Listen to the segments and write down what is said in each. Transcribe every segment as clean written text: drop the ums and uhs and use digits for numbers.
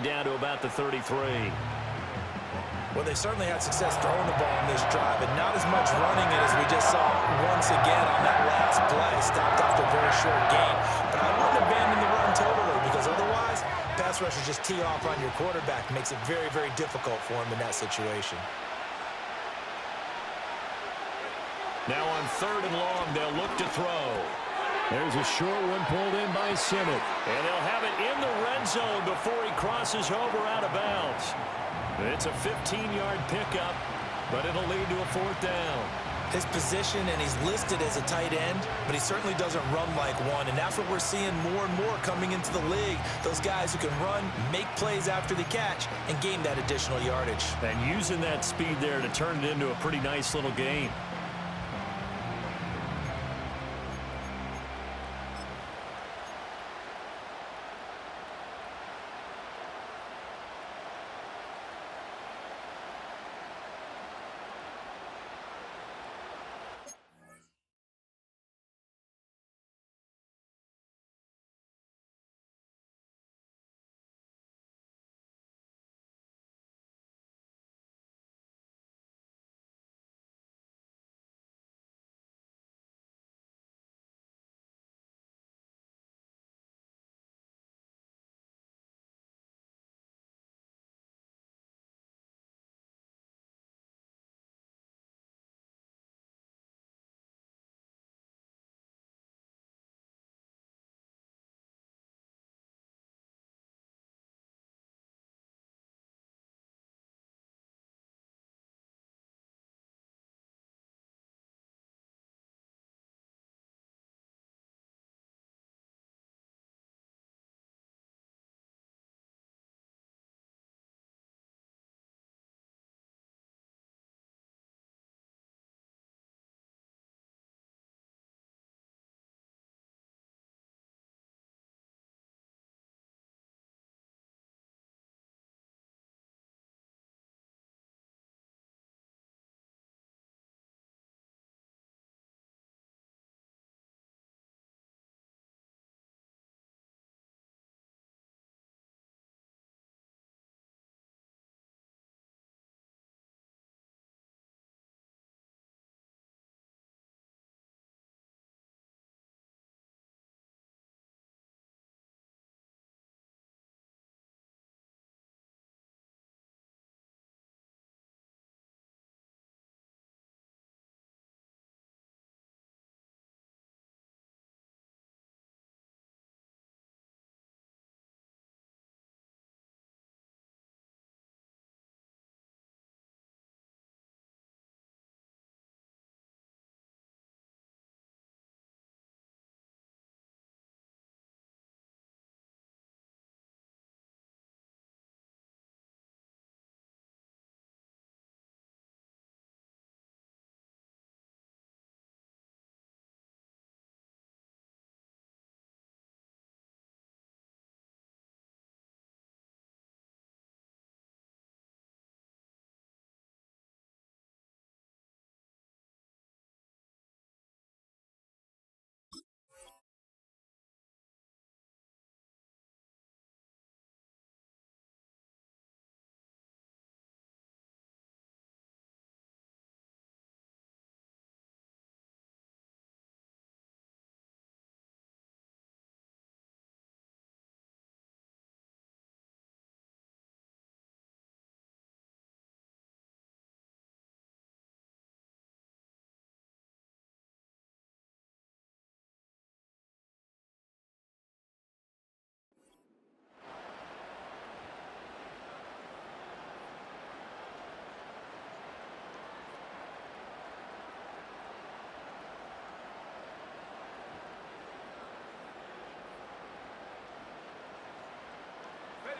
down to about the 33. Well, they certainly had success throwing the ball on this drive, and not as much running it as we just saw once again on that last play. Stopped after a very short gain. But I wouldn't abandon the run totally, because otherwise, pass rushers just tee off on your quarterback. Makes it very, very difficult for him in that situation. Now on 3rd and long, they'll look to throw. There's a short one pulled in by Simmons. And they'll have it in the red zone before he crosses over out of bounds. It's a 15-yard pickup, but it'll lead to a 4th down. His position, and he's listed as a tight end, but he certainly doesn't run like one, and that's what we're seeing more and more coming into the league. Those guys who can run, make plays after the catch, and gain that additional yardage. And using that speed there to turn it into a pretty nice little gain.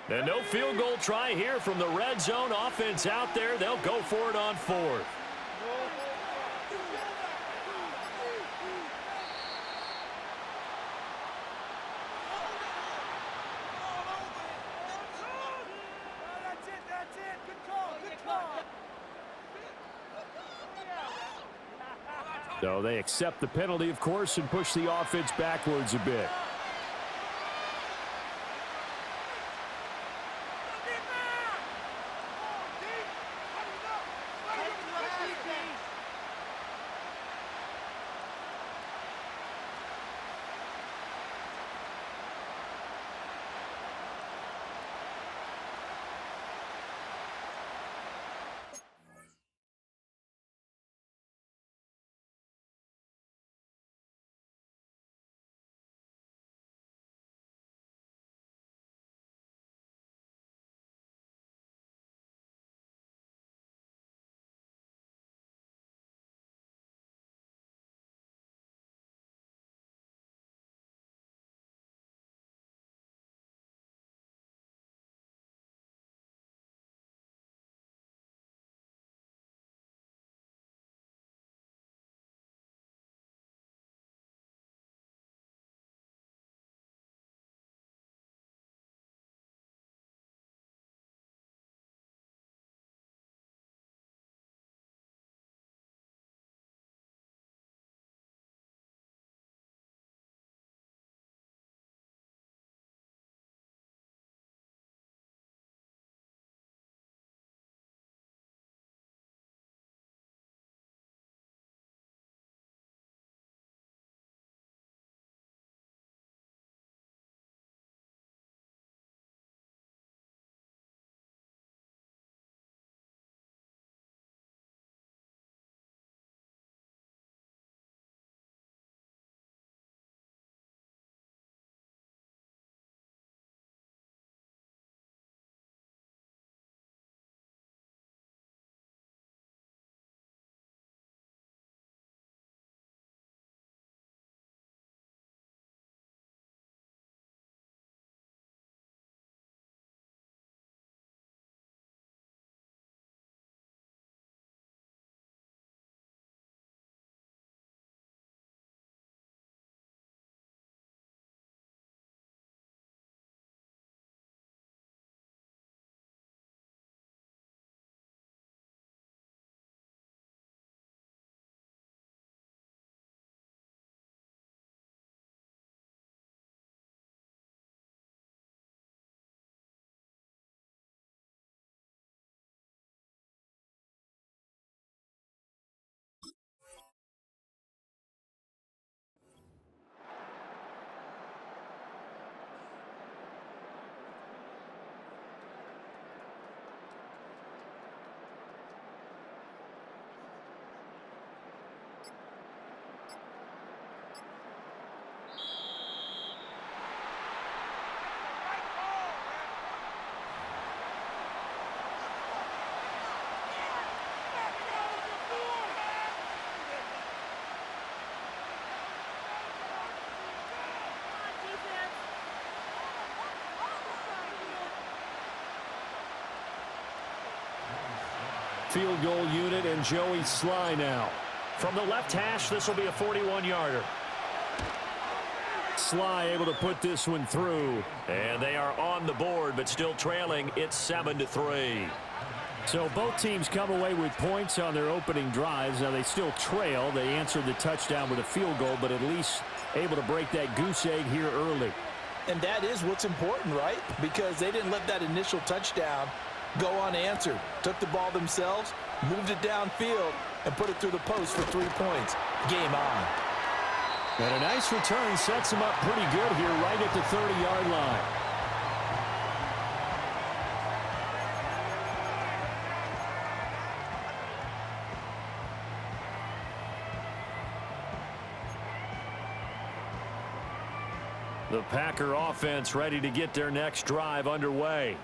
And no field goal try here from the red zone. Offense out there. They'll go for it on 4th. So they accept the penalty, of course, and push the offense backwards a bit. field goal unit, and Joey Sly now. From the left hash, this will be a 41-yarder. Sly able to put this one through. And they are on the board, but still trailing. It's 7-3. So both teams come away with points on their opening drives. Now they still trail. They answered the touchdown with a field goal, but at least able to break that goose egg here early. And that is what's important, right? Because they didn't let that initial touchdown go unanswered. Took the ball themselves, moved it downfield, and put it through the post for 3 points. Game on. And a nice return sets him up pretty good here right at the 30-yard line. The Packer offense ready to get their next drive underway.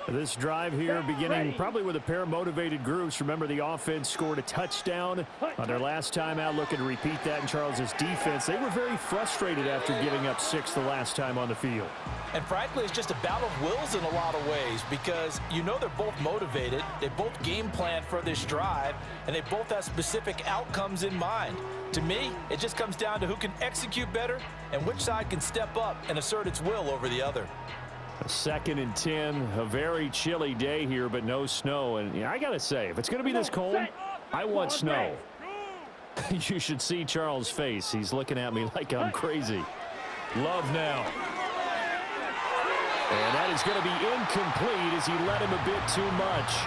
This drive here beginning probably with a pair of motivated groups. Remember, the offense scored a touchdown on their last time out, looking to repeat that in Charles's defense. They were very frustrated after giving up 6 the last time on the field. And frankly, it's just a battle of wills in a lot of ways because you know they're both motivated. They both game plan for this drive, and they both have specific outcomes in mind. To me, it just comes down to who can execute better and which side can step up and assert its will over the other. 2nd and 10, a very chilly day here, but no snow. And I got to say, if it's going to be this cold, I want snow. You should see Charles' face. He's looking at me like I'm crazy. Love now. And that is going to be incomplete as he led him a bit too much.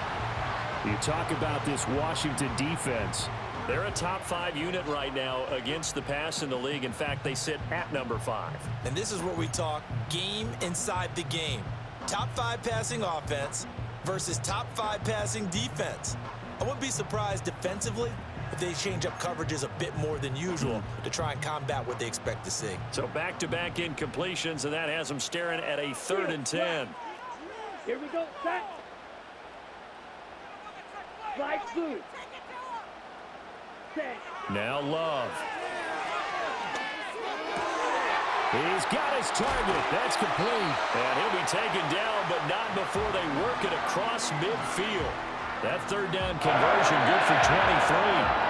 You talk about this Washington defense. They're a top 5 unit right now against the pass in the league. In fact, they sit at number 5. And this is what we talk game inside the game. Top 5 passing offense versus top 5 passing defense. I wouldn't be surprised defensively if they change up coverages a bit more than usual to try and combat what they expect to see. So back-to-back incompletions, and that has them staring at a 3rd and 10. Here we go, set. Slide through. Set. Now Love. He's got his target. That's complete. And he'll be taken down, but not before they work it across midfield. That 3rd down conversion good for 23.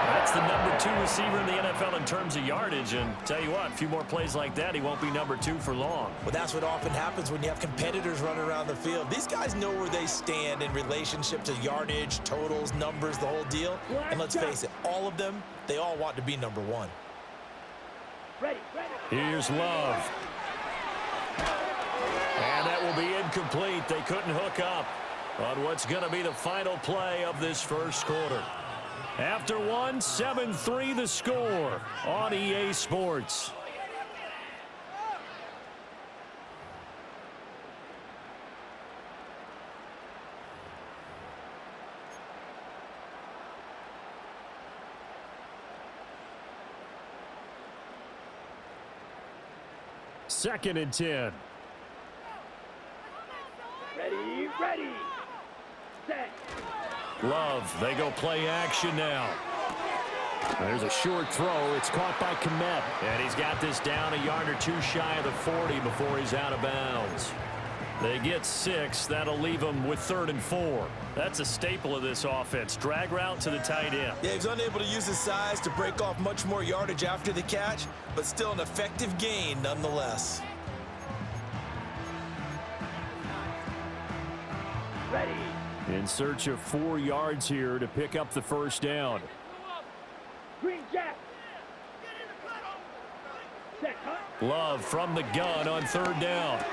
That's the number 2 receiver in the NFL in terms of yardage. And tell you what, a few more plays like that, he won't be number 2 for long. Well, that's what often happens when you have competitors running around the field. These guys know where they stand in relationship to yardage, totals, numbers, the whole deal. And let's face it, all of them, they all want to be number 1. Ready. Here's Love. And that will be incomplete. They couldn't hook up on what's going to be the final play of this first quarter. After 1, 7-3 the score on EA Sports. Second and 10. Ready. Set. Love, they go play action now. There's a short throw. It's caught by Kmet. And he's got this down a yard or 2 shy of the 40 before he's out of bounds. They get 6. That'll leave them with 3rd and 4. That's a staple of this offense. Drag route to the tight end. Yeah, he's unable to use his size to break off much more yardage after the catch, but still an effective gain nonetheless. Ready. In search of 4 yards here to pick up the first down. Green Jack. Set, huh? Love from the gun on 3rd down.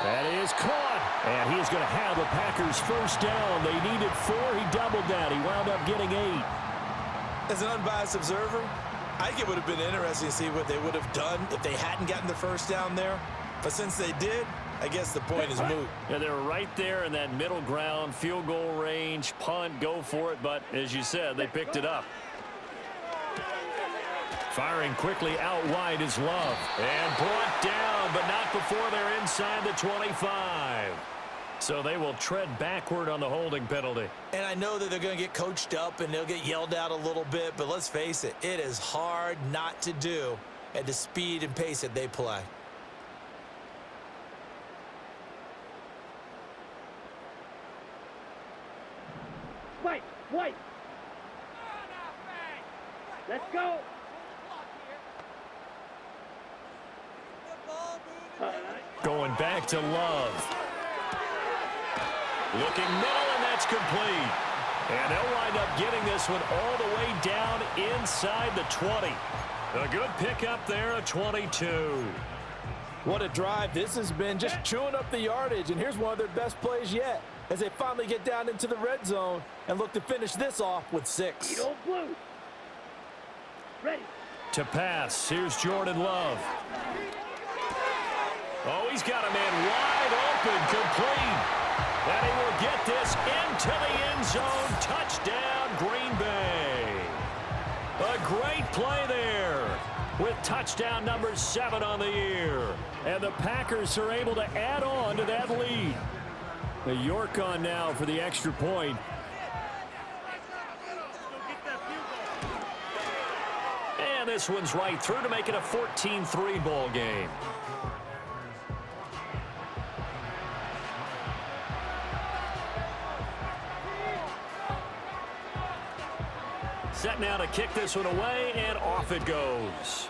That is caught. And he is going to have the Packers first down. They needed 4. He doubled that. He wound up getting 8. As an unbiased observer, I think it would have been interesting to see what they would have done if they hadn't gotten the first down there. But since they did, I guess the point is moot. Yeah, they were right there in that middle ground, field goal range, punt, go for it. But as you said, they picked it up. Firing quickly out wide is Love. And brought down, but not before they're inside the 25. So they will tread backward on the holding penalty. And I know that they're going to get coached up and they'll get yelled at a little bit, but let's face it, it is hard not to do at the speed and pace that they play. Fight. White. Let's go. Going back to Love. Looking middle, and that's complete. And they'll wind up getting this one all the way down inside the 20. A good pickup there, a 22. What a drive this has been, just chewing up the yardage. And here's one of their best plays yet as they finally get down into the red zone and look to finish this off with 6. Eagle blue. Ready. To pass, here's Jordan Love. Oh, he's got a man wide open, complete. And he will get this into the end zone. Touchdown, Green Bay. A great play there with touchdown number 7 on the year. And the Packers are able to add on to that lead. The York on now for the extra point. And this one's right through to make it a 14-3 ball game. Set now to kick this one away, and off it goes.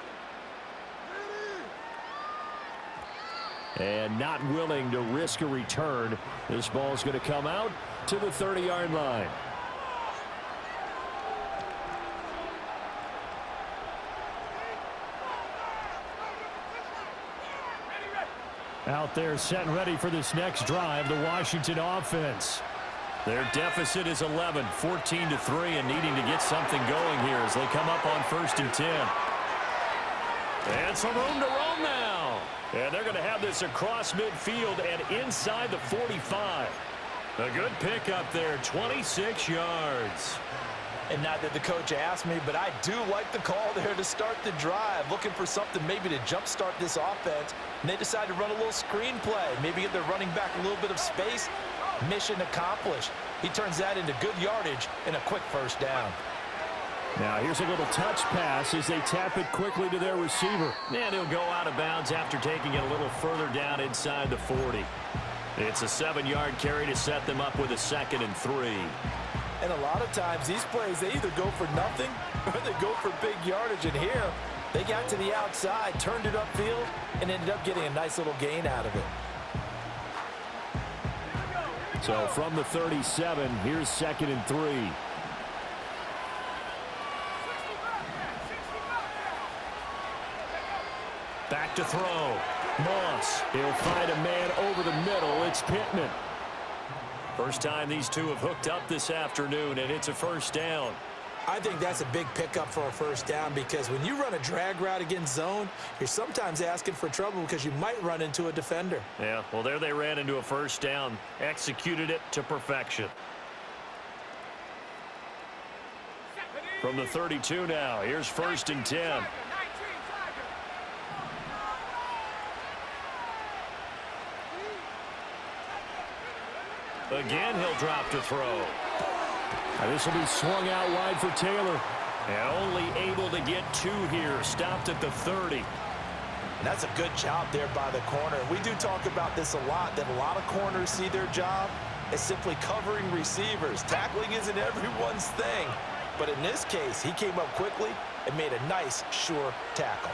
And not willing to risk a return. This ball's going to come out to the 30-yard line. Out there set and ready for this next drive, the Washington offense. Their deficit is 11, 14-3, and needing to get something going here as they come up on 1st and 10. And some room to roam now. And they're going to have this across midfield and inside the 45. A good pickup there, 26 yards. And not that the coach asked me, but I do like the call there to start the drive. Looking for something maybe to jumpstart this offense. And they decide to run a little screen play. Maybe get their running back a little bit of space. Mission accomplished. He turns that into good yardage and a quick first down. Now here's a little touch pass as they tap it quickly to their receiver. And he'll go out of bounds after taking it a little further down inside the 40. It's a 7-yard carry to set them up with a 2nd and 3. And a lot of times these plays, they either go for nothing or they go for big yardage. And here, they got to the outside, turned it upfield, and ended up getting a nice little gain out of it. So from the 37, here's 2nd and 3. Back to throw. Moss. He'll find a man over the middle. It's Pittman. First time these two have hooked up this afternoon, and it's a first down. I think that's a big pickup for a first down because when you run a drag route against zone, you're sometimes asking for trouble because you might run into a defender. Yeah, well, there they ran into a first down. Executed it to perfection. From the 32 now, here's 1st and 10. Again, he'll drop to throw. Now this will be swung out wide for Taylor. And only able to get 2 here. Stopped at the 30. That's a good job there by the corner. We do talk about this a lot, that a lot of corners see their job as simply covering receivers. Tackling isn't everyone's thing. But in this case, he came up quickly and made a nice, sure tackle.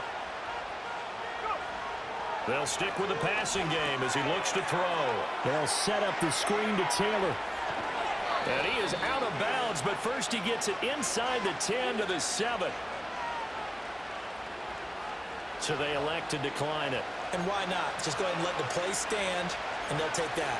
They'll stick with the passing game as he looks to throw. They'll set up the screen to Taylor. And he is out of bounds, but first he gets it inside the 10 to the 7. So they elect to decline it. And why not? Just go ahead and let the play stand, and they'll take that.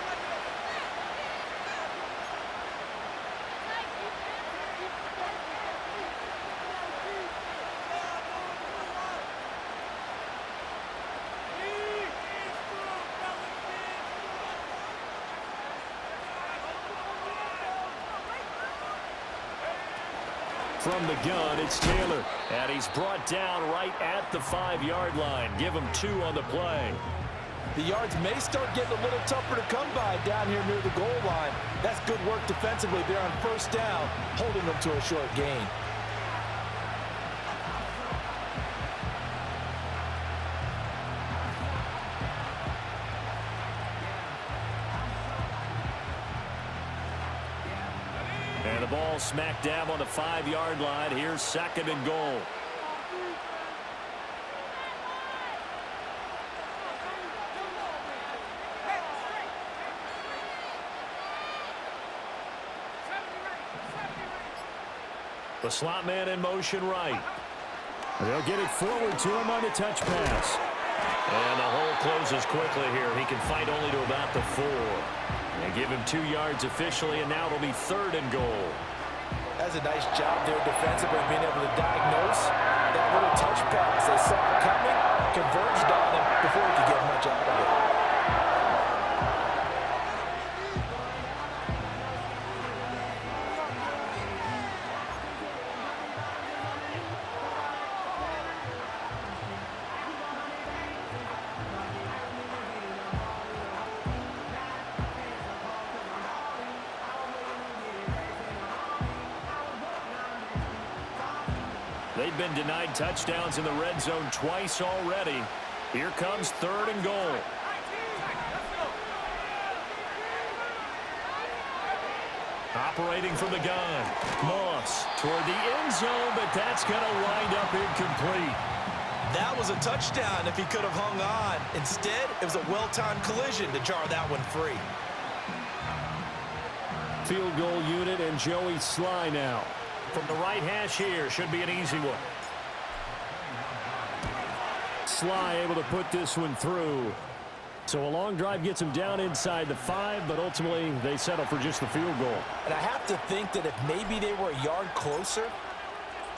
From the gun, it's Taylor. And he's brought down right at the 5-yard line. Give him 2 on the play. The yards may start getting a little tougher to come by down here near the goal line. That's good work defensively there on first down, holding them to a short gain. And And the ball smack dab on the 5-yard line. Here's 2nd and goal. The slot man in motion right. They'll get it forward to him on the touch pass. And the hole closes quickly here. He can fight only to about the 4. They give him 2 yards officially, and now it'll be 3rd and goal. That's a nice job there defensively, being able to diagnose that little touch pass. They saw it coming, converged on him before he could get much out of it. They've been denied touchdowns in the red zone twice already. Here comes 3rd and goal. Operating from the gun. Moss toward the end zone, but that's going to wind up incomplete. That was a touchdown if he could have hung on. Instead, it was a well-timed collision to jar that one free. Field goal unit and Joey Sly now. From the right hash here, should be an easy one. Sly able to put this one through. So a long drive gets him down inside the 5, but ultimately they settle for just the field goal. And I have to think that if maybe they were a yard closer,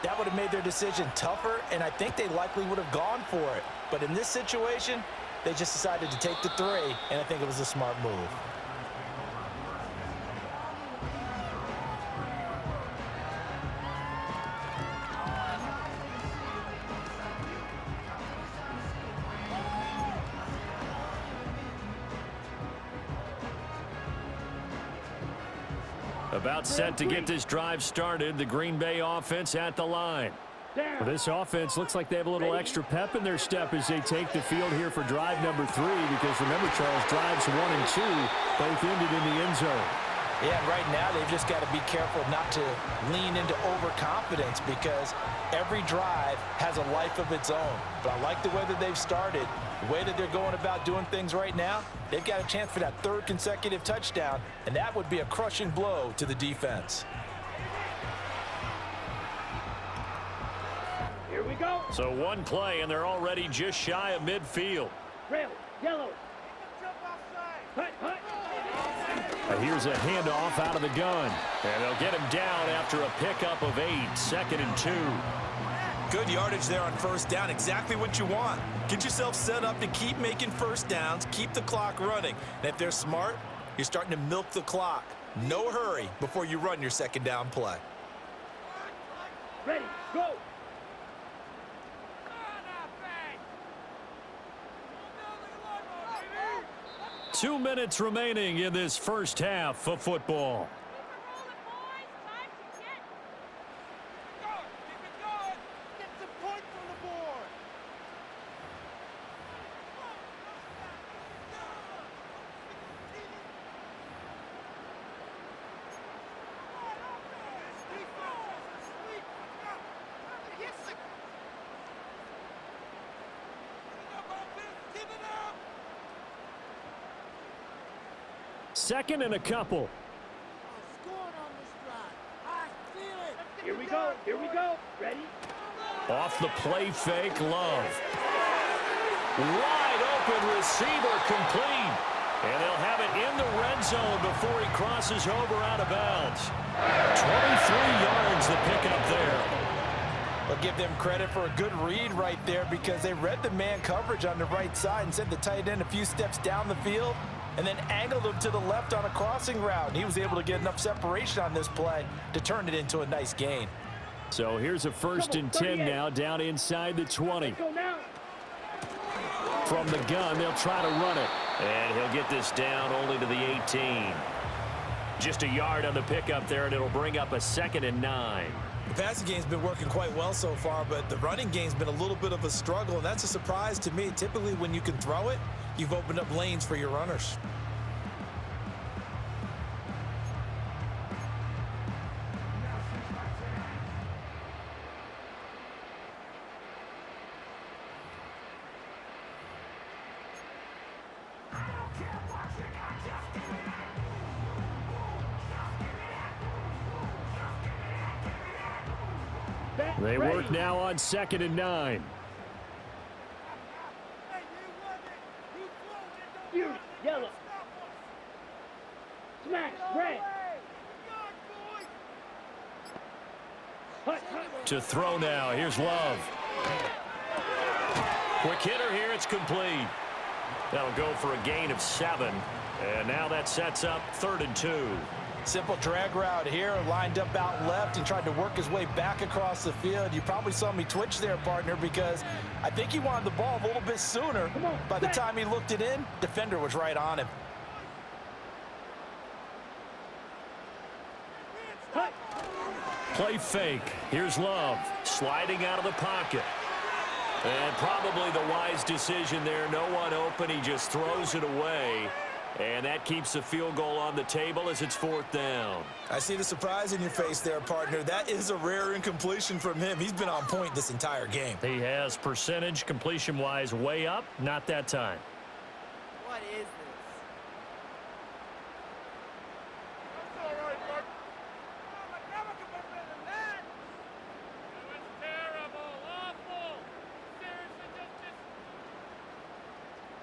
that would have made their decision tougher, and I think they likely would have gone for it. But in this situation, they just decided to take the 3, and I think it was a smart move. About set to get this drive started. The Green Bay offense at the line. Well, this offense looks like they have a little extra pep in their step as they take the field here for drive number 3, because remember, Charles, drives 1 and 2 both ended in the end zone. Yeah, and right now they've just got to be careful not to lean into overconfidence, because every drive has a life of its own. But I like the way that they've started, the way that they're going about doing things right now. They've got a chance for that 3rd consecutive touchdown, and that would be a crushing blow to the defense. Here we go. So one play, and they're already just shy of midfield. Red, yellow. Hut, hut. Here's a handoff out of the gun. And they'll get him down after a pickup of 8, 2nd and 2. Good yardage there on 1st down, exactly what you want. Get yourself set up to keep making 1st downs, keep the clock running. And if they're smart, you're starting to milk the clock. No hurry before you run your 2nd down play. Ready, go. 2 minutes remaining in this first half of football. Second and a couple. Here we go, here we go. Ready? Off the play fake, Love. Wide open receiver, complete. And they'll have it in the red zone before he crosses over out of bounds. 23 yards the pickup there. I'll give them credit for a good read right there, because they read the man coverage on the right side and sent the tight end a few steps down the field and then angled him to the left on a crossing route. And he was able to get enough separation on this play to turn it into a nice gain. So here's a 1st and 10 now, down inside the 20. Go now. From the gun, they'll try to run it. And he'll get this down only to the 18. Just a yard on the pickup there, and it'll bring up a 2nd and 9. The passing game's been working quite well so far, but the running game's been a little bit of a struggle, and that's a surprise to me. Typically, when you can throw it, you've opened up lanes for your runners. They work now on 2nd and 9. Yellow. Smash. Red. To throw now. Here's Love. Quick hitter here. It's complete. That'll go for a gain of 7. And now that sets up 3rd and 2. Simple drag route here, lined up out left and tried to work his way back across the field. You probably saw me twitch there, partner, because I think he wanted the ball a little bit sooner. By the time he looked it in, defender was right on him. Play fake. Here's Love sliding out of the pocket. And probably the wise decision there. No one open. He just throws it away. And that keeps the field goal on the table as it's 4th down. I see the surprise in your face there, partner. That is a rare incompletion from him. He's been on point this entire game. He has percentage completion-wise way up. Not that time. What is this?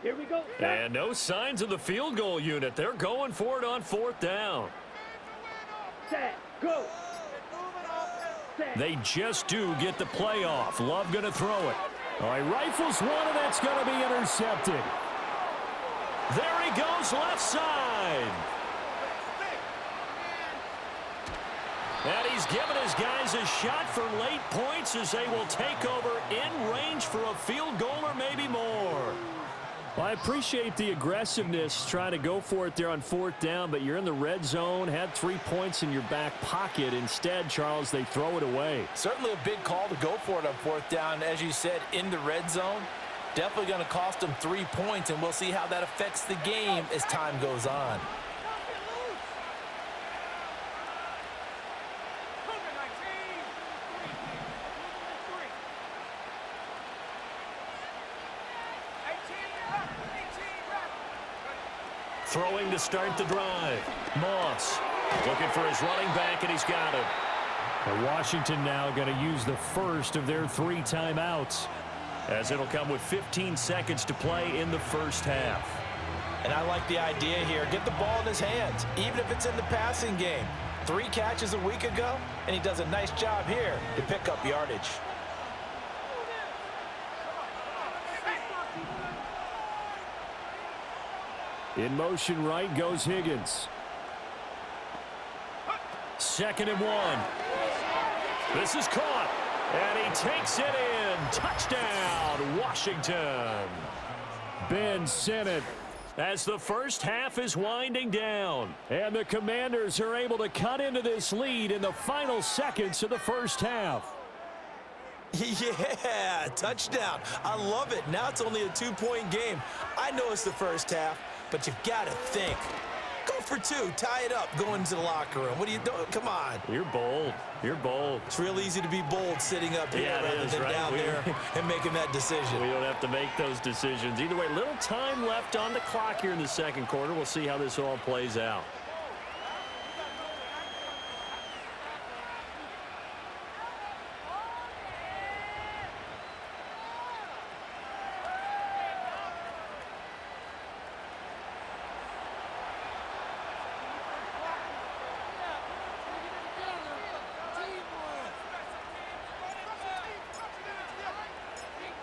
Here we go. And no signs of the field goal unit. They're going for it on 4th down. Set. Go. They just do get the play off. Love going to throw it. Oh, he rifles one, and that's going to be intercepted. There he goes, left side. And he's given his guys a shot for late points as they will take over in range for a field goal or maybe more. Well, I appreciate the aggressiveness trying to go for it there on 4th down, but you're in the red zone, had 3 points in your back pocket. Instead, Charles, they throw it away. Certainly a big call to go for it on 4th down. As you said, in the red zone, definitely going to cost them 3 points, and we'll see how that affects the game as time goes on. Throwing to start the drive. Moss looking for his running back, and he's got it. And Washington now going to use the first of their 3 timeouts, as it'll come with 15 seconds to play in the first half. And I like the idea here. Get the ball in his hands, even if it's in the passing game. 3 catches a week ago, and he does a nice job here to pick up yardage. In motion right goes Higgins. 2nd and 1. This is caught, and he takes it in. Touchdown, Washington. Ben Sinnott. As the first half is winding down. And the Commanders are able to cut into this lead in the final seconds of the first half. Yeah, touchdown. I love it. Now it's only a 2-point game. I know it's the first half, but you've got to think. Go for 2. Tie it up. Go into the locker room. What are you doing? Come on. You're bold. You're bold. It's real easy to be bold sitting up here rather than right? down there and making that decision. We don't have to make those decisions. Either way, little time left on the clock here in the second quarter. We'll see how this all plays out.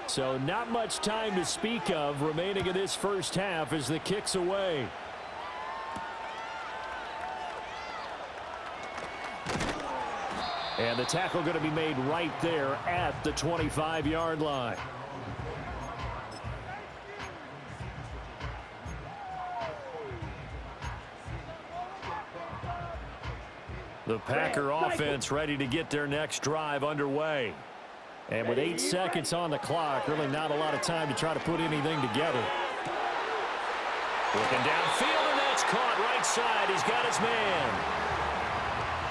So not much time to speak of remaining in this first half as the kick's away. And the tackle going to be made right there at the 25-yard line. The Packer offense ready to get their next drive underway. And with 8 seconds on the clock, really not a lot of time to try to put anything together. Looking downfield, and that's caught right side. He's got his man.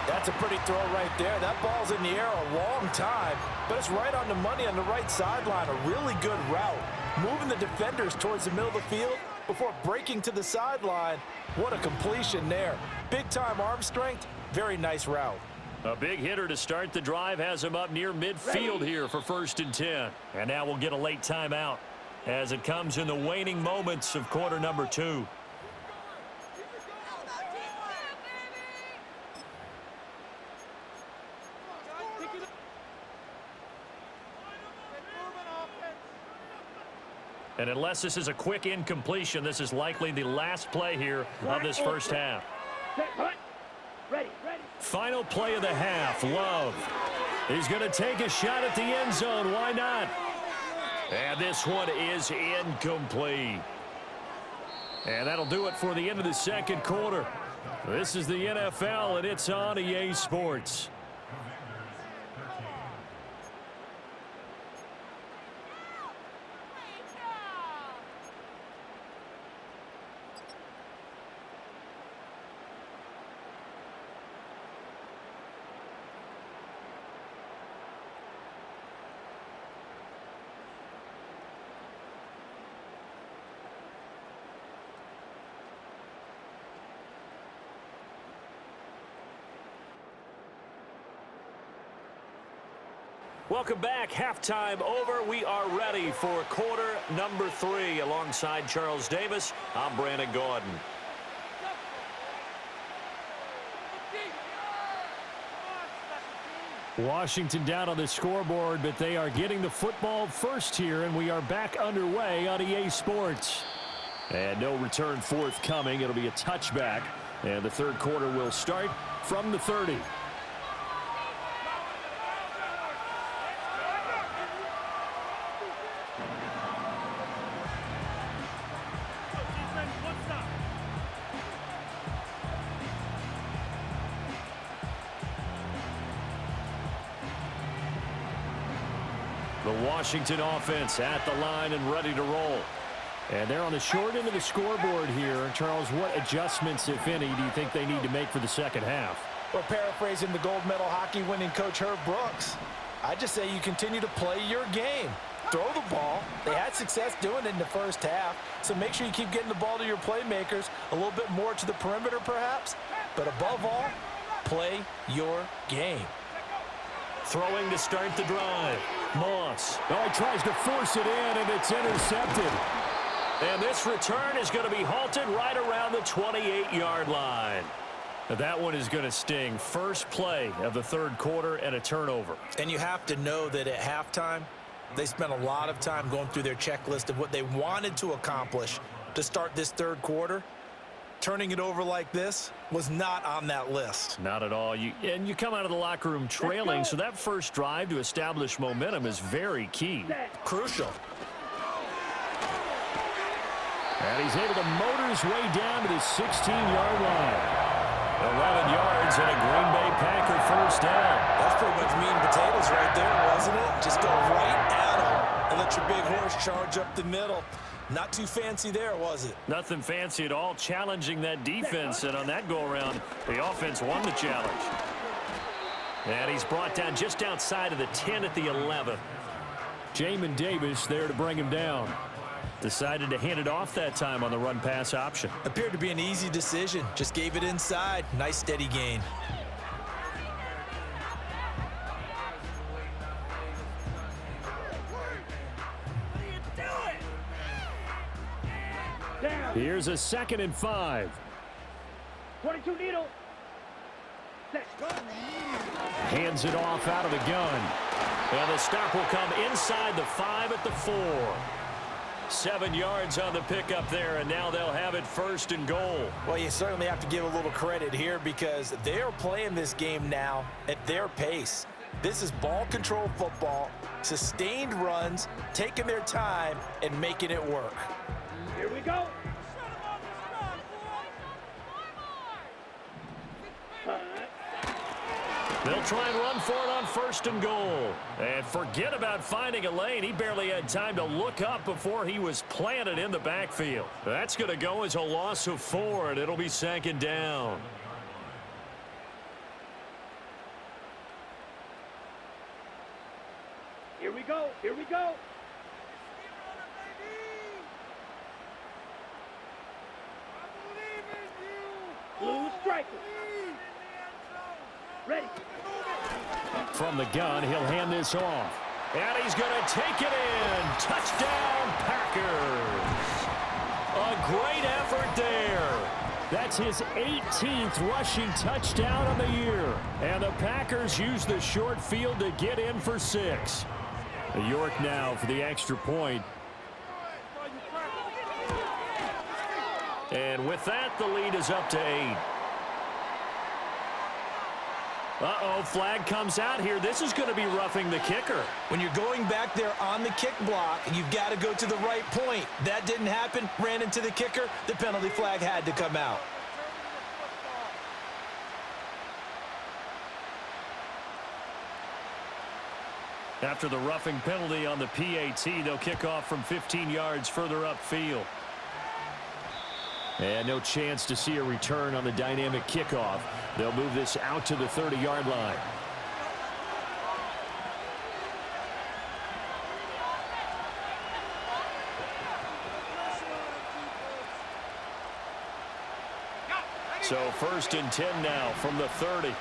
That's a pretty throw right there. That ball's in the air a long time, but it's right on the money on the right sideline. A really good route. Moving the defenders towards the middle of the field before breaking to the sideline. What a completion there. Big-time arm strength. Very nice route. A big hitter to start the drive has him up near midfield here for 1st and 10. And now we'll get a late timeout as it comes in the waning moments of quarter number 2. And unless this is a quick incompletion, this is likely the last play here of this first half. Final play of the half. Love. He's going to take a shot at the end zone. Why not? And this one is incomplete. And that'll do it for the end of the second quarter. This is the NFL, and it's on EA Sports. Welcome back. Halftime over. We are ready for quarter number 3. Alongside Charles Davis, I'm Brandon Gordon. Washington down on the scoreboard, but they are getting the football first here, and we are back underway on EA Sports. And no return forthcoming. It'll be a touchback, and the third quarter will start from the 30. The Washington offense at the line and ready to roll. And they're on the short end of the scoreboard here. Charles, what adjustments, if any, do you think they need to make for the second half? Well, paraphrasing the gold medal hockey winning coach Herb Brooks, I just say you continue to play your game. Throw the ball. They had success doing it in the first half, so make sure you keep getting the ball to your playmakers, a little bit more to the perimeter perhaps, but above all, play your game. Throwing to start the drive. Moss. Oh, he tries to force it in, and it's intercepted. And this return is going to be halted right around the 28-yard line. That one is going to sting. First play of the third quarter and a turnover. And you have to know that at halftime, they spent a lot of time going through their checklist of what they wanted to accomplish to start this third quarter. Turning it over like this was not on that list. Not at all. You come out of the locker room trailing, so that first drive to establish momentum is very key. Crucial. And he's able to motor his way down to the 16-yard line. 11 yards and a Green Bay Packer first down. That's pretty much meat and potatoes right there, wasn't it? Just go right at them and let your big horse charge up the middle. Not too fancy there, was it? Nothing fancy at all, challenging that defense, and on that go-around, the offense won the challenge. And he's brought down just outside of the 10 at the 11. Jamin Davis there to bring him down. Decided to hand it off that time on the run-pass option. Appeared to be an easy decision. Just gave it inside. Nice steady gain. Here's a 2nd and 5. 22 needle. Hands it off out of the gun. And the stop will come inside the 5 at the 4. 7 yards on the pickup there, and now they'll have it 1st and goal. Well, you certainly have to give a little credit here because they're playing this game now at their pace. This is ball control football, sustained runs, taking their time, and making it work. Here we go. They'll try and run for it on 1st and goal. And forget about finding a lane. He barely had time to look up before he was planted in the backfield. That's going to go as a loss of 4, and it'll be 2nd down. Here we go. Here we go. Blue striker. Ready. From the gun, he'll hand this off. And he's going to take it in. Touchdown, Packers. A great effort there. That's his 18th rushing touchdown on the year. And the Packers use the short field to get in for 6. York now for the extra point. And with that, the lead is up to 8. Uh-oh, flag comes out here. This is going to be roughing the kicker. When you're going back there on the kick block, you've got to go to the right point. That didn't happen. Ran into the kicker. The penalty flag had to come out. After the roughing penalty on the PAT, they'll kick off from 15 yards further upfield. And no chance to see a return on the dynamic kickoff. They'll move this out to the 30-yard line. So 1st and 10 now from the 30.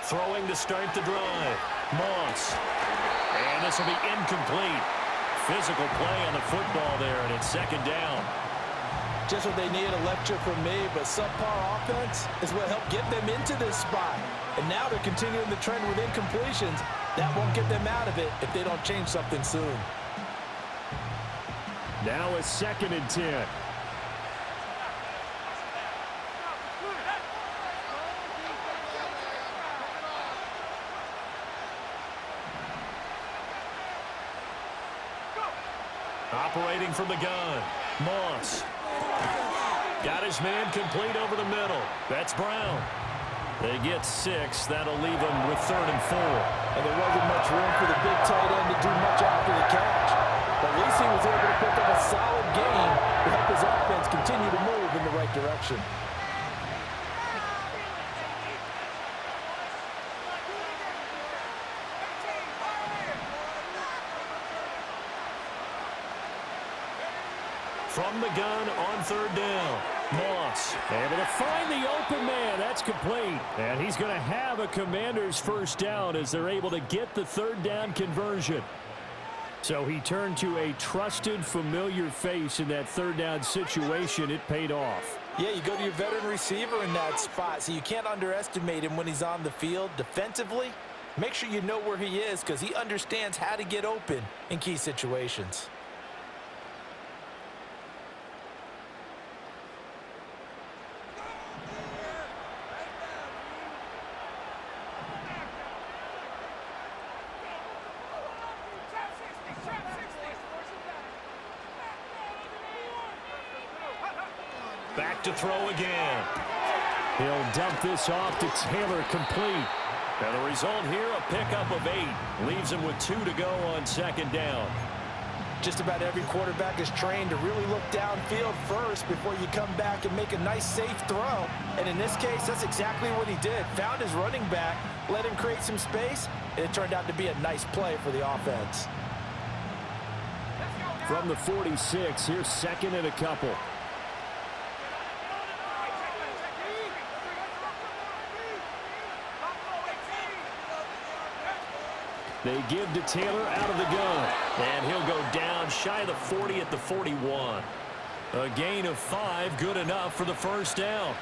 Throwing to start the drive. Moss. And this will be incomplete. Physical play on the football there, and it's 2nd down. Just what they need, a lecture from me, but subpar offense is what helped get them into this spot. And now they're continuing the trend with incompletions. That won't get them out of it if they don't change something soon. Now a 2nd and 10. Operating from the gun. Moss. Got his man complete over the middle. That's Brown. They get 6. That'll leave them with 3rd and 4. And there wasn't much room for the big tight end to do much after the catch. But at least he was able to pick up a solid gain to help his offense continue to move in the right direction. From the gun on 3rd down. Moss able to find the open man. That's complete. And he's going to have a Commander's 1st down as they're able to get the 3rd down conversion. So he turned to a trusted, familiar face in that 3rd down situation. It paid off. Yeah, you go to your veteran receiver in that spot, so you can't underestimate him when he's on the field defensively. Make sure you know where he is because he understands how to get open in key situations. Back to throw again. He'll dump this off to Taylor, complete. And the result here, a pickup of 8. Leaves him with 2 to go on 2nd down. Just about every quarterback is trained to really look downfield first before you come back and make a nice, safe throw. And in this case, that's exactly what he did. Found his running back, let him create some space, and it turned out to be a nice play for the offense. From the 46, here's 2nd and a couple. They give to Taylor out of the gun. And he'll go down shy of the 40 at the 41. A gain of 5, good enough for the 1st down.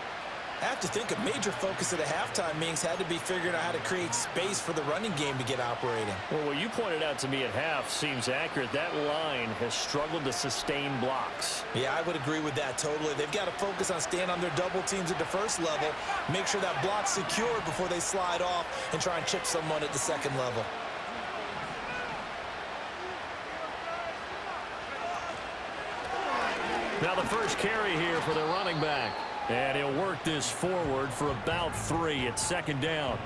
I have to think a major focus of the halftime meetings had to be figuring out how to create space for the running game to get operating. Well, what you pointed out to me at half seems accurate. That line has struggled to sustain blocks. Yeah, I would agree with that totally. They've got to focus on staying on their double teams at the 1st level, make sure that block's secured before they slide off and try and chip someone at the 2nd level. Now the first carry here for the running back. And he'll work this forward for about 3 at 2nd down.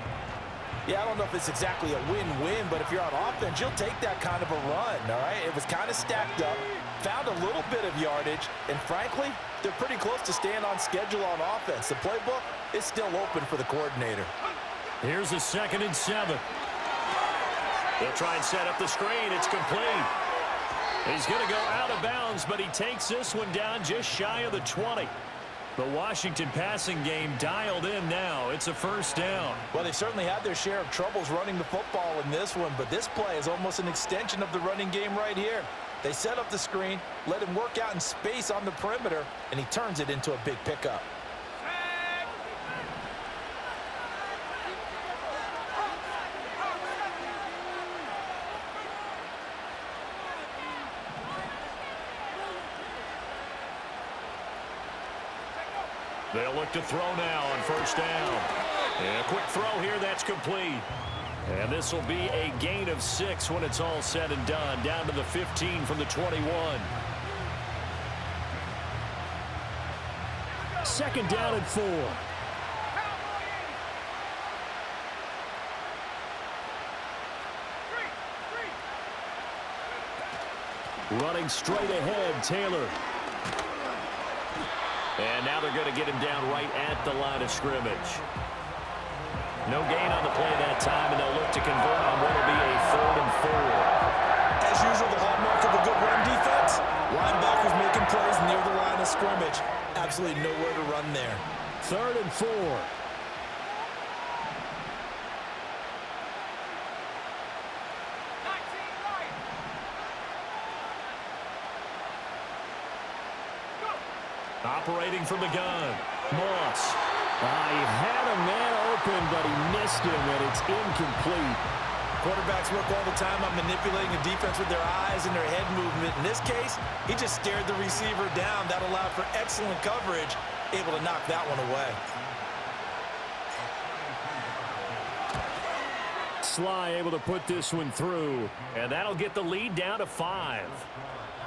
Yeah, I don't know if it's exactly a win-win, but if you're on offense, you'll take that kind of a run, all right? It was kind of stacked up, found a little bit of yardage, and frankly, they're pretty close to staying on schedule on offense. The playbook is still open for the coordinator. Here's a 2nd and 7. They'll try and set up the screen. It's complete. He's going to go out of bounds, but he takes this one down just shy of the 20. The Washington passing game dialed in now. It's a first down. Well, they certainly had their share of troubles running the football in this one, but this play is almost an extension of the running game right here. They set up the screen, let him work out in space on the perimeter, and he turns it into a big pickup. They'll look to throw now on first down. And a quick throw here, that's complete. And this will be a gain of 6 when it's all said and done. Down to the 15 from the 21. Second down and 4. Running straight ahead, Taylor. And now they're going to get him down right at the line of scrimmage. No gain on the play that time, and they'll look to convert on what will be a 3rd and 4. As usual, the hallmark of a good run defense, linebackers making plays near the line of scrimmage. Absolutely nowhere to run there. 3rd and 4. Operating from the gun, Moss. He had a man open, but he missed him, and it's incomplete. Quarterbacks work all the time on manipulating the defense with their eyes and their head movement. In this case, he just stared the receiver down. That allowed for excellent coverage, able to knock that one away. Sly able to put this one through, and that'll get the lead down to 5.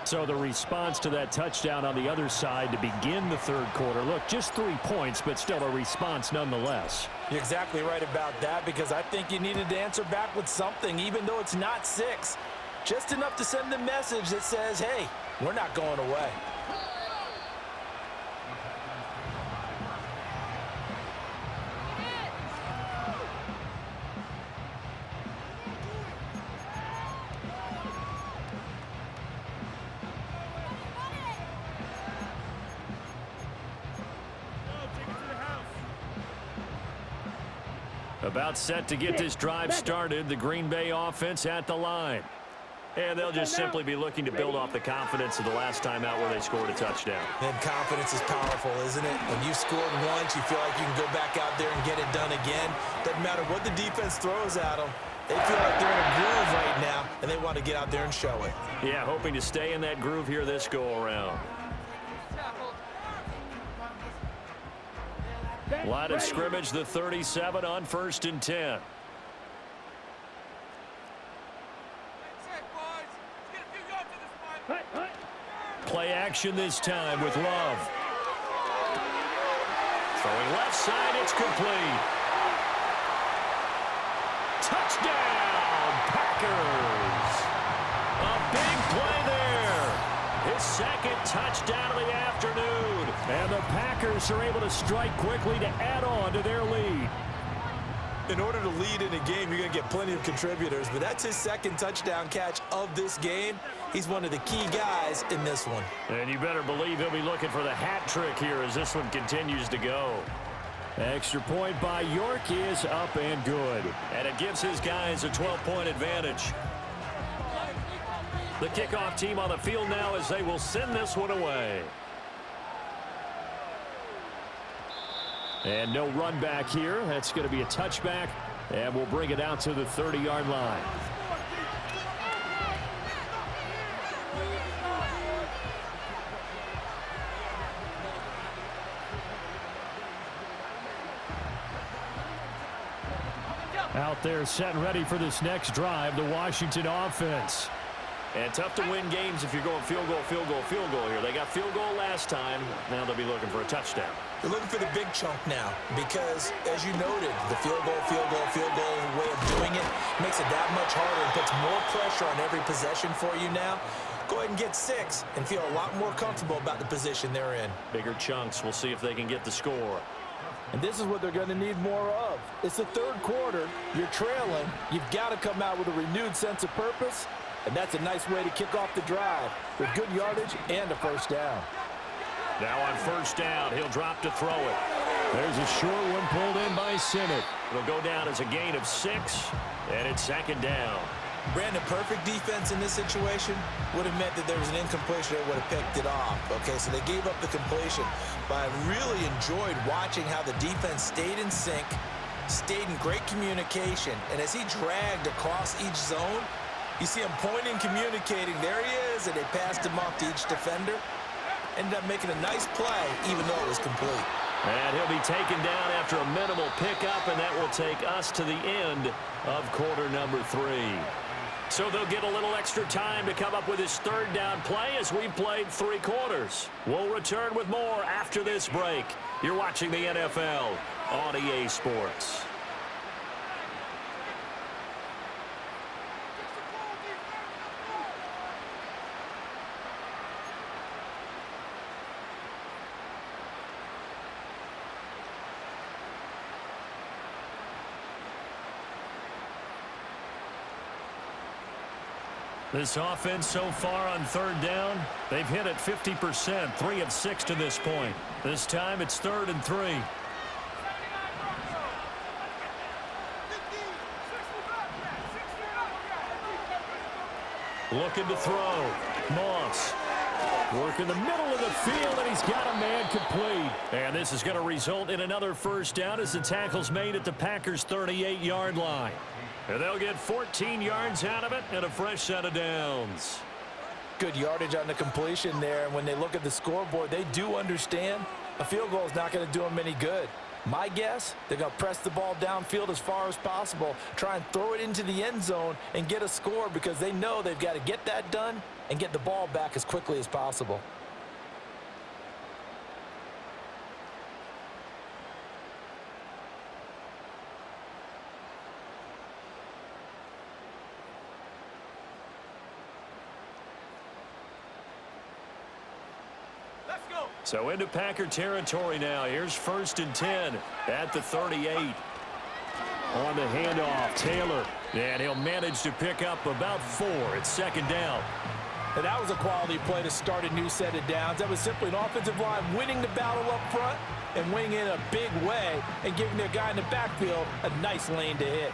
So the response to that touchdown on the other side to begin the 3rd quarter. Look, just 3 points, but still a response nonetheless. You're exactly right about that, because I think you needed to answer back with something, even though it's not 6. Just enough to send a message that says, hey, we're not going away. About set to get this drive started, the Green Bay offense at the line. And they'll just simply be looking to build off the confidence of the last time out where they scored a touchdown. And confidence is powerful, isn't it? When you scored once, you feel like you can go back out there and get it done again. Doesn't matter what the defense throws at them. They feel like they're in a groove right now, and they want to get out there and show it. Yeah, hoping to stay in that groove here this go-around. Line of scrimmage, the 37 on 1st and 10. Play action this time with Love. Throwing left side, it's complete. Touchdown, Packers. A big play there. His 2nd touchdown of the afternoon. And the Packers are able to strike quickly to add on to their lead. In order to lead in a game, you're going to get plenty of contributors, but that's his 2nd touchdown catch of this game. He's one of the key guys in this one. And you better believe he'll be looking for the hat trick here as this one continues to go. Extra point by York is up and good. And it gives his guys a 12-point advantage. The kickoff team on the field now as they will send this one away. And no run back here. That's going to be a touchback, and we'll bring it out to the 30-yard line. Out there set and ready for this next drive, the Washington offense. And tough to win games if you're going field goal, field goal, field goal here. They got field goal last time. Now they'll be looking for a touchdown. They're looking for the big chunk now because, as you noted, the field goal way of doing it makes it that much harder and puts more pressure on every possession for you now. Go ahead and get 6 and feel a lot more comfortable about the position they're in. Bigger chunks. We'll see if they can get the score. And this is what they're going to need more of. It's the third quarter. You're trailing. You've got to come out with a renewed sense of purpose. And that's a nice way to kick off the drive with good yardage and a first down. Now on first down, he'll drop to throw it. There's a short one pulled in by Simmons. It'll go down as a gain of 6, and it's second down. Brandon, perfect defense in this situation would have meant that there was an incompletion. They would have picked it off. Okay, so they gave up the completion. But I really enjoyed watching how the defense stayed in sync, stayed in great communication. And as he dragged across each zone, you see him pointing, communicating. There he is, and they passed him off to each defender. Ended up making a nice play, even though it was complete. And he'll be taken down after a minimal pickup, and that will take us to the end of quarter number 3. So they'll get a little extra time to come up with his third down play as we've played 3 quarters. We'll return with more after this break. You're watching the NFL on EA Sports. This offense so far on third down, they've hit it 50%, 3 of 6 to this point. This time it's 3rd and 3. Looking to throw. Moss. Work in the middle of the field, and he's got a man complete. And this is going to result in another first down as the tackle's made at the Packers' 38-yard line. And they'll get 14 yards out of it and a fresh set of downs. Good yardage on the completion there. And when they look at the scoreboard, they do understand a field goal is not going to do them any good. My guess, they're going to press the ball downfield as far as possible, try and throw it into the end zone and get a score because they know they've got to get that done and get the ball back as quickly as possible. So into Packer territory now. Here's 1st and 10 at the 38. On the handoff, Taylor. And he'll manage to pick up about 4. It's second down. And that was a quality play to start a new set of downs. That was simply an offensive line winning the battle up front and winning in a big way and giving their guy in the backfield a nice lane to hit.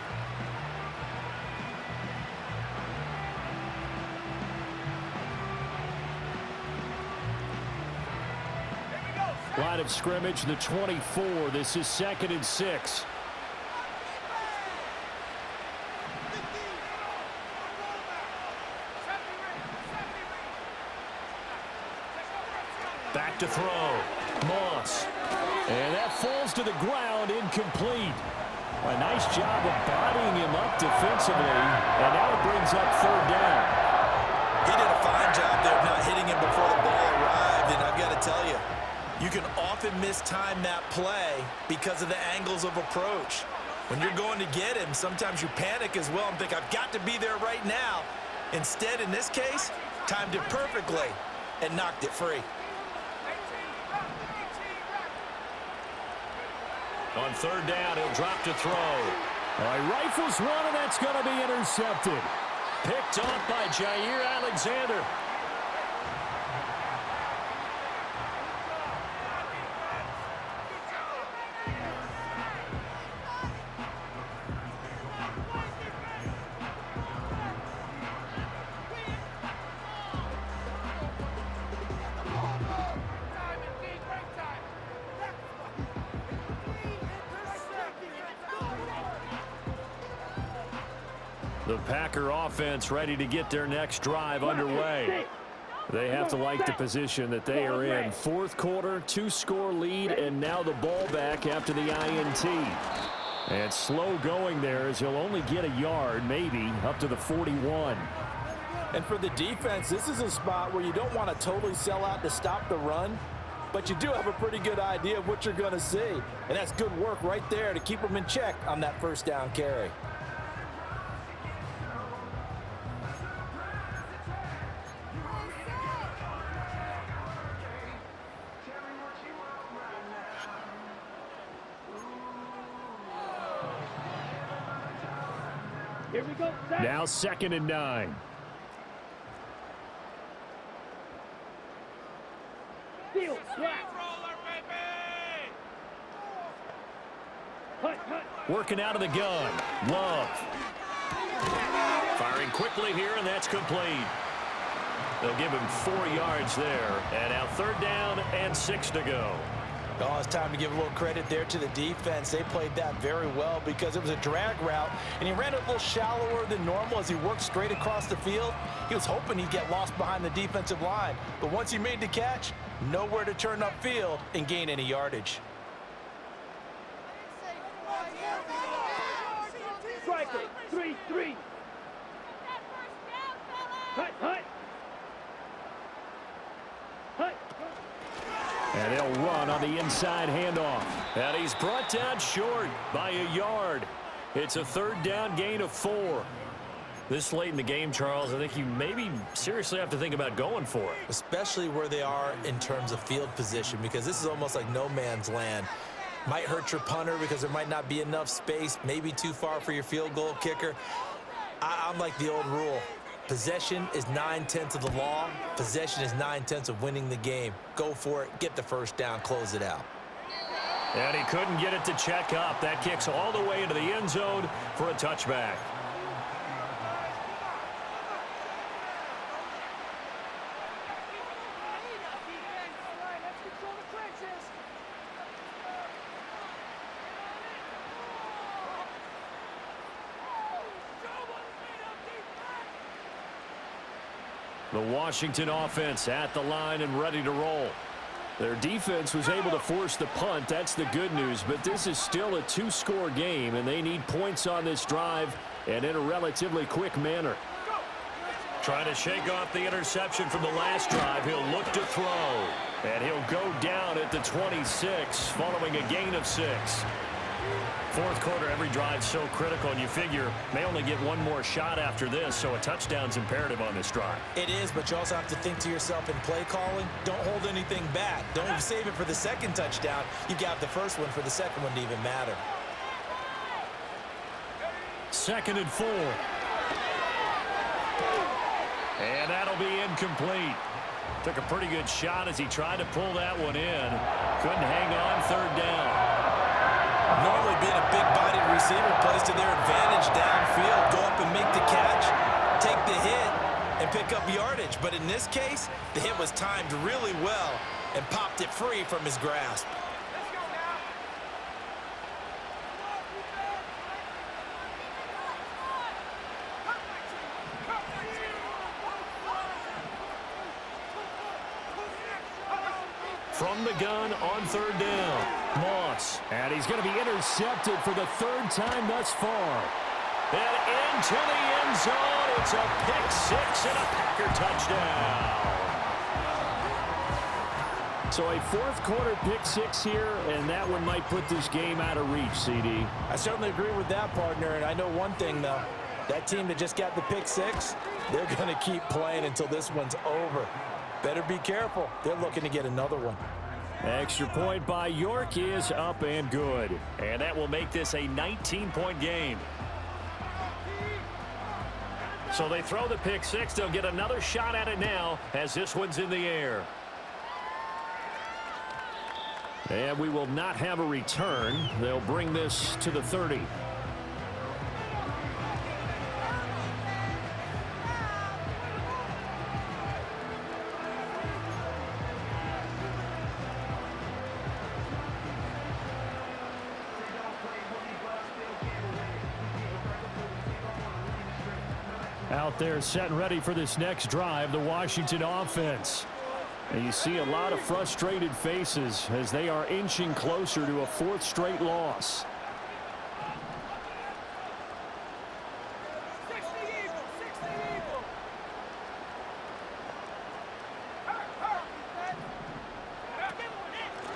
Line of scrimmage, the 24. This is 2nd and 6. Back to throw. Moss. And that falls to the ground, incomplete. A nice job of bodying him up defensively. And now it brings up 3rd down. He did a fine job there of not hitting him before the ball arrived. And I've got to tell you, you can often mistime that play because of the angles of approach. When you're going to get him, sometimes you panic as well and think, I've got to be there right now. Instead, in this case, timed it perfectly and knocked it free. On 3rd down, he'll drop to throw. Rifles one, and that's going to be intercepted. Picked off by Jair Alexander. The Packer offense ready to get their next drive underway. They have to like the position that they are in. 4th quarter, 2-score lead, and now the ball back after the INT. And slow going there as he'll only get a yard, maybe, up to the 41. And for the defense, this is a spot where you don't want to totally sell out to stop the run, but you do have a pretty good idea of what you're going to see. And that's good work right there to keep them in check on that first down carry. Here we go. Set. Now 2nd and 9. Steal. Black. Hut, hut. Working out of the gun. Love. Firing quickly here, and that's complete. They'll give him 4 yards there. And now 3rd down and 6 to go. Oh, it's time to give a little credit there to the defense. They played that very well because it was a drag route, and he ran it a little shallower than normal as he worked straight across the field. He was hoping he'd get lost behind the defensive line, but once he made the catch, nowhere to turn upfield and gain any yardage. Strike it. 3-3. Hut, hut. Hut. And they'll run on the inside handoff. And he's brought down short by a yard. It's a 3rd down gain of 4. This late in the game, Charles, I think you maybe seriously have to think about going for it. Especially where they are in terms of field position, because this is almost like no man's land. Might hurt your punter because there might not be enough space, maybe too far for your field goal kicker. I'm like the old rule. Possession is 9/10 of the law. Possession is 9/10 of winning the game. Go for it. Get the 1st down. Close it out. And he couldn't get it to check up. That kicks all the way into the end zone for a touchback. The Washington offense at the line and ready to roll. Their defense was able to force the punt. That's the good news. But this is still a 2-score game, and they need points on this drive and in a relatively quick manner. Trying to shake off the interception from the last drive. He'll look to throw. And he'll go down at the 26 following a gain of 6. 4th quarter, every drive so critical, and you figure may only get one more shot after this, so a touchdown's imperative on this drive. It is, but you also have to think to yourself in play calling, don't hold anything back. Don't save it for the 2nd touchdown. You got the 1st one for the 2nd one to even matter. 2nd and 4. And that'll be incomplete. Took a pretty good shot as he tried to pull that one in. Couldn't hang on 3rd down. Normally being a big-bodied receiver plays to their advantage downfield. Go up and make the catch, take the hit, and pick up yardage. But in this case, the hit was timed really well and popped it free from his grasp. From the gun on 3rd down, Moss. And he's going to be intercepted for the 3rd time thus far. And into the end zone. It's a pick 6 and a Packer touchdown. So a 4th quarter pick 6 here, and that one might put this game out of reach, CD. I certainly agree with that, partner. And I know one thing, though. That team that just got the pick 6, they're going to keep playing until this one's over. Better be careful. They're looking to get another one. Extra point by York is up and good. And that will make this a 19-point game. So they throw the pick 6. They'll get another shot at it now as this one's in the air. And we will not have a return. They'll bring this to the 30. Out there set and ready for this next drive, the Washington offense. And you see a lot of frustrated faces as they are inching closer to a 4th straight loss.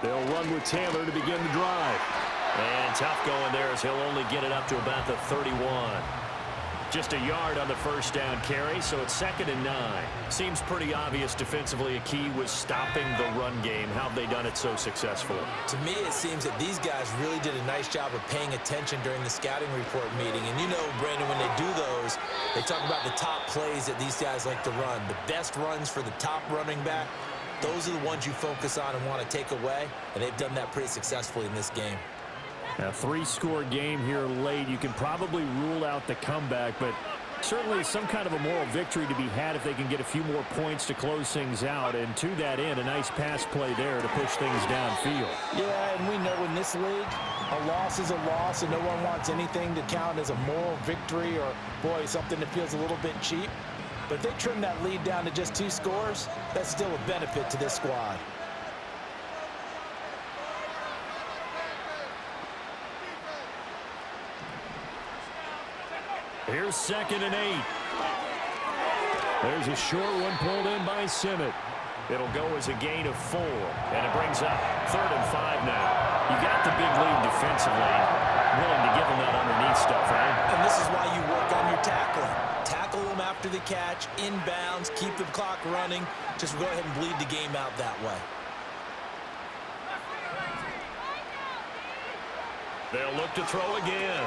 They'll run with Taylor to begin the drive. And tough going there as he'll only get it up to about the 31. just a yard on the first down carry, so it's 2nd and 9. Seems pretty obvious defensively a key was stopping the run game. How have they done it so successfully? To me, it seems that these guys really did a nice job of paying attention during the scouting report meeting. And you know, Brandon, when they do those, they talk about the top plays that these guys like to run. The best runs for the top running back, those are the ones you focus on and want to take away. And they've done that pretty successfully in this game. A 3-score game here late. You can probably rule out the comeback, but certainly some kind of a moral victory to be had if they can get a few more points to close things out. And to that end, a nice pass play there to push things downfield. Yeah, and we know in this league, a loss is a loss, and no one wants anything to count as a moral victory or, boy, something that feels a little bit cheap. But if they trim that lead down to just 2 scores, that's still a benefit to this squad. Here's 2nd and 8. There's a short one pulled in by Simmett. It'll go as a gain of 4, and it brings up 3rd and 5 now. You got the big lead defensively. Willing to give them that underneath stuff, right? And this is why you work on your tackling. Tackle them after the catch, inbounds, keep the clock running. Just go ahead and bleed the game out that way. They'll look to throw again.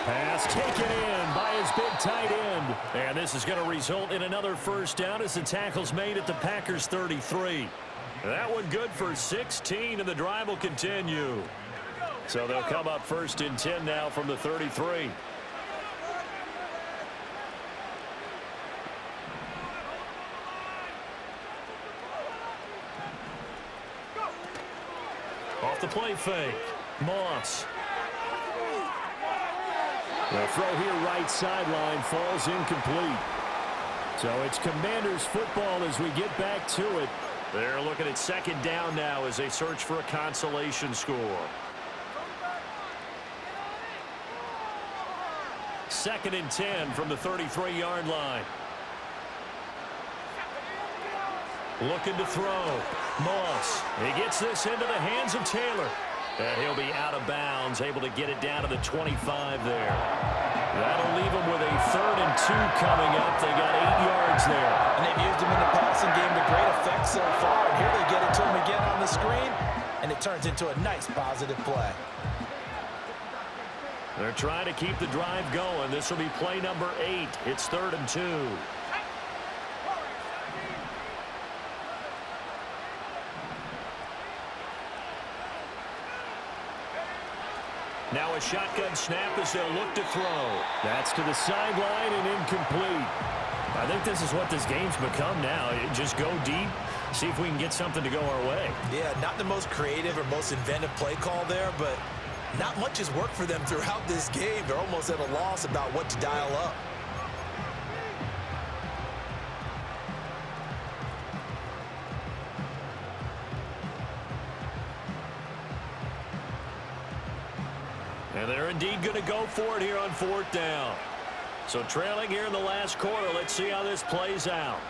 Pass taken in by his big tight end. And this is going to result in another first down as the tackle's made at the Packers 33. That one good for 16, and the drive will continue. So they'll come up 1st and 10 now from the 33. Off the play fake. Moss. The throw here right sideline falls incomplete. So it's Commanders football as we get back to it. They're looking at 2nd down now as they search for a consolation score. 2nd and 10 from the 33-yard line. Looking to throw. Moss. He gets this into the hands of Taylor. And he'll be out of bounds, able to get it down to the 25 there. That'll leave them with a 3rd and 2 coming up. They got 8 yards there. And they've used him in the passing game to great effect so far. And here they get it to him again on the screen, and it turns into a nice positive play. They're trying to keep the drive going. This will be play number 8. It's 3rd and 2. Now a shotgun snap as they'll look to throw. That's to the sideline and incomplete. I think this is what this game's become now. Just go deep, see if we can get something to go our way. Yeah, not the most creative or most inventive play call there, but not much has worked for them throughout this game. They're almost at a loss about what to dial up. And they're indeed going to go for it here on 4th down. So trailing here in the last quarter, let's see how this plays out.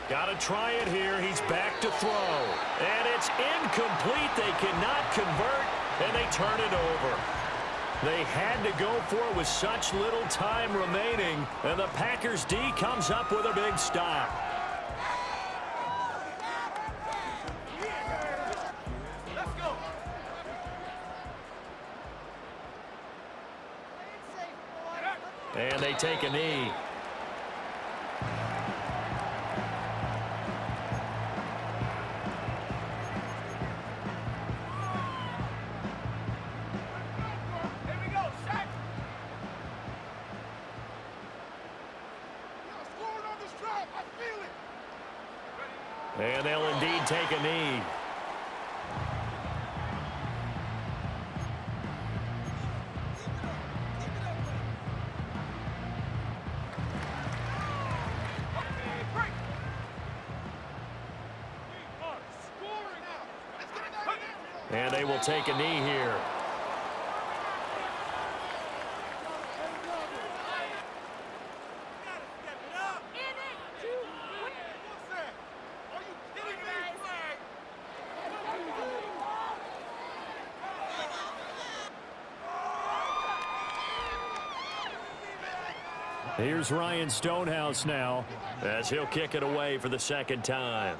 Got to try it here. He's back to throw. And it's incomplete. They cannot convert, and they turn it over. They had to go for it with such little time remaining, and the Packers D comes up with a big stop. And they take a knee. And they'll indeed take a knee. And they will take a knee here. Here's Ryan Stonehouse now, as he'll kick it away for the second time.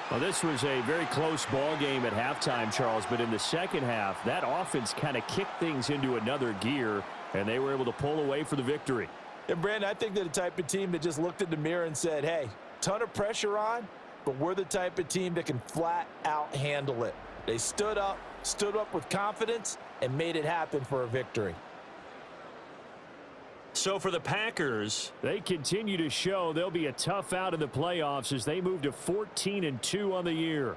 Well, this was a very close ball game at halftime, Charles, but in the second half, that offense kind of kicked things into another gear, and they were able to pull away for the victory. And, Brandon, I think they're the type of team that just looked in the mirror and said, hey, ton of pressure on, but we're the type of team that can flat out handle it. They stood up with confidence, and made it happen for a victory. So for the Packers, they continue to show they'll be a tough out in the playoffs as they move to 14-2 on the year.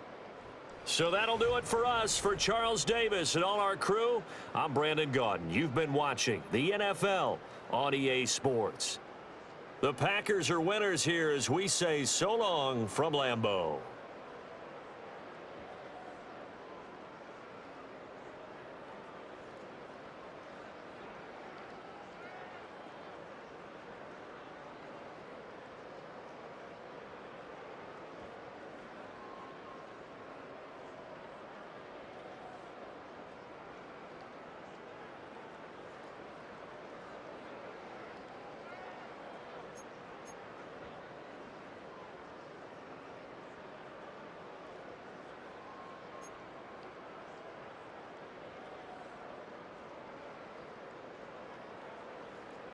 So that'll do it for us. For Charles Davis and all our crew, I'm Brandon Gaudin. You've been watching the NFL on EA Sports. The Packers are winners here as we say so long from Lambeau.